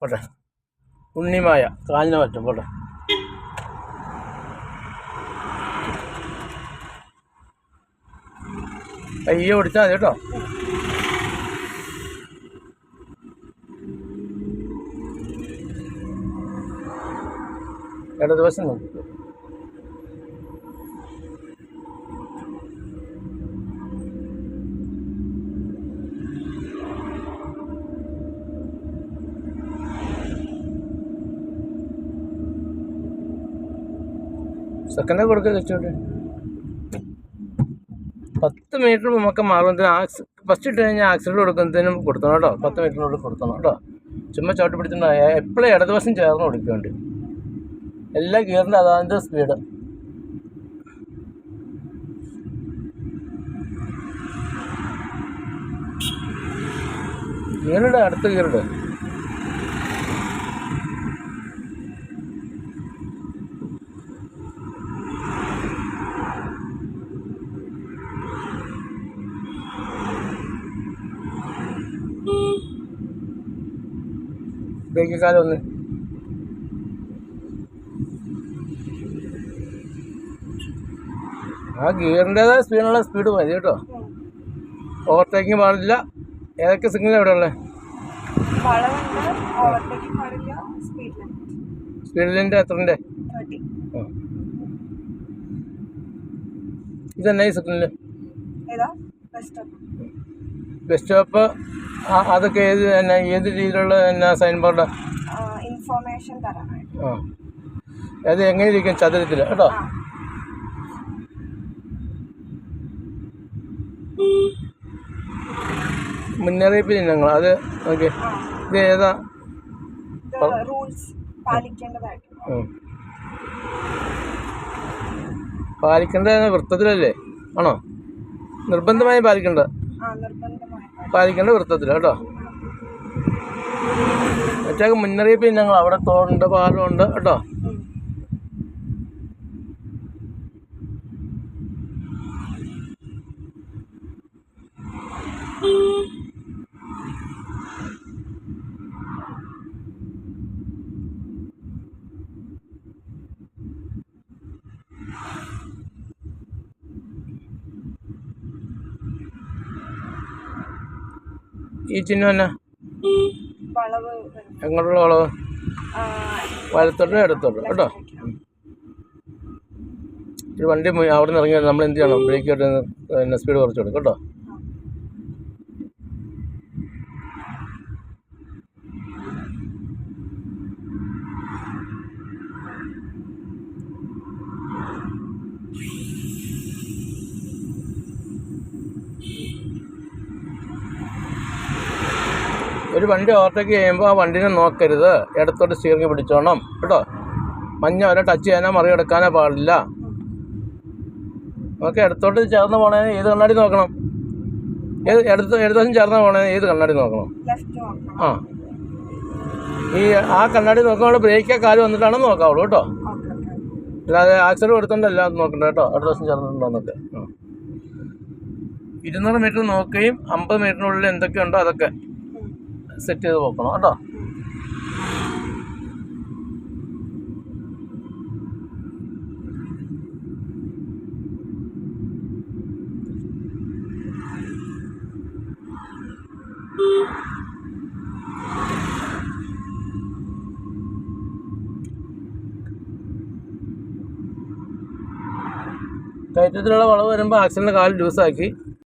പോട്ടെ. ഉണ്ണിമായ കാഞ്ഞ പറ്റും പോട്ടെ. പയ്യെ ഓടിച്ചാൽ മതി കേട്ടോ. ഇടതുവശം നോക്കി. സെക്കൻഡ് കൊടുക്കുക വെച്ചോട്ടെ. 10 മീറ്റർ നമുക്ക് മാറുന്നതിന് ഫസ്റ്റ് ഇട്ട് കഴിഞ്ഞാൽ ആക്സിഡൻറ്റ് കൊടുക്കുന്നതിനും കൊടുക്കണം കേട്ടോ. 10 മീറ്ററിനുള്ളിൽ കൊടുക്കണം കേട്ടോ. ചുമ്മാ ചവിട്ടി പിടിച്ചിട്ടുണ്ടോ എപ്പോഴും ഇടതുവശം ചേർന്ന് കൊടുക്കുന്നുണ്ട്. എല്ലാ ഗിയറിൻ്റെ അതാതിൻ്റെ സ്പീഡ്. ഗിയറുടെ അടുത്ത ഗിയറുടെ ബ്രേക്കിക്കാലം ഒന്ന്. ആ ഗിയറിൻ്റെതായ സ്പീഡ് മതി കേട്ടോ. ഓവർടേക്കിങ് പാടില്ല. ഏതൊക്കെ സിഗ്നൽ എവിടെ ഉള്ളത്? സ്പീഡ് ലിമിറ്റ് എത്രൻ്റെ? ഇതെന്നാ ഈ സിഗ്നല്? ബസ് സ്റ്റോപ്പ് അതൊക്കെ ഏത് രീതിയിലുള്ള സൈൻ ബോർഡ്? ഇൻഫോർമേഷൻ തരാനായിട്ട്. അത് എങ്ങനെ ഇരിക്കും? ചതുരത്തിൽ കേട്ടോ. മുന്നറിയിപ്പ് ചിഹ്നങ്ങൾ അത് ഓക്കെ. ഇത് ഏതാ? റൂൾസ് പാലിക്കേണ്ടതായിട്ട്. പാലിക്കേണ്ട വൃത്തത്തിലല്ലേ? ആണോ? നിർബന്ധമായും പാലിക്കേണ്ട വൃത്തത്തിൽ കേട്ടോ. മറ്റേ മുന്നറിയിപ്പ് ചിഹ്നങ്ങൾ അവിടെ തോടുണ്ട്, പാലമുണ്ട് കേട്ടോ. ഈ ചിഹ്നം എന്നാ? എങ്ങോട്ടുള്ള വളവ്? വലത്തോട്ടോ ഇടത്തോട്ടോ കേട്ടോ. ഒരു വണ്ടി അവിടെ നിന്ന് ഇറങ്ങിയാൽ നമ്മൾ എന്ത് ചെയ്യണം? ബ്രേക്ക് ഇട്ട് സ്പീഡ് കുറച്ച് കൊടുക്കും കേട്ടോ. ഒരു വണ്ടി ഓവർടേക്ക് ചെയ്യുമ്പോൾ ആ വണ്ടീനെ നോക്കരുത്. ഇടത്തോട്ട് സ്റ്റിയറിംഗ് പിടിച്ചോണം കേട്ടോ. മഞ്ഞ വരെ ടച്ച് ചെയ്യാനോ മറികടക്കാനോ പാടില്ല. നമുക്ക് ഇടത്തോട്ട് ചേർന്ന് പോകണേ ഏത് കണ്ണാടി നോക്കണം? ഇടതുവശം ചേർന്ന് പോകണേ ഏത് കണ്ണാടി നോക്കണം? ആ കണ്ണാടി നോക്കുമ്പോൾ ബ്രേക്ക് കാല് വന്നിട്ടാണ് നോക്കാവുള്ളൂ കേട്ടോ. അല്ലാതെ ആക്സിഡൻറ്റ് കൊടുത്തോണ്ടല്ല അത് നോക്കണ്ട കേട്ടോ. ഇടതുവശം ചേർന്നിട്ടുണ്ടോന്നൊക്കെ 200 മീറ്റർ നോക്കുകയും 50 മീറ്ററിനുള്ളിൽ എന്തൊക്കെയുണ്ടോ അതൊക്കെ സെറ്റ് ചെയ്ത് നോക്കണം കേട്ടോ. കയറ്റത്തിലുള്ള വളവ് വരുമ്പോൾ ആക്സിഡൻറ്റ് കാല് ലൂസാക്കി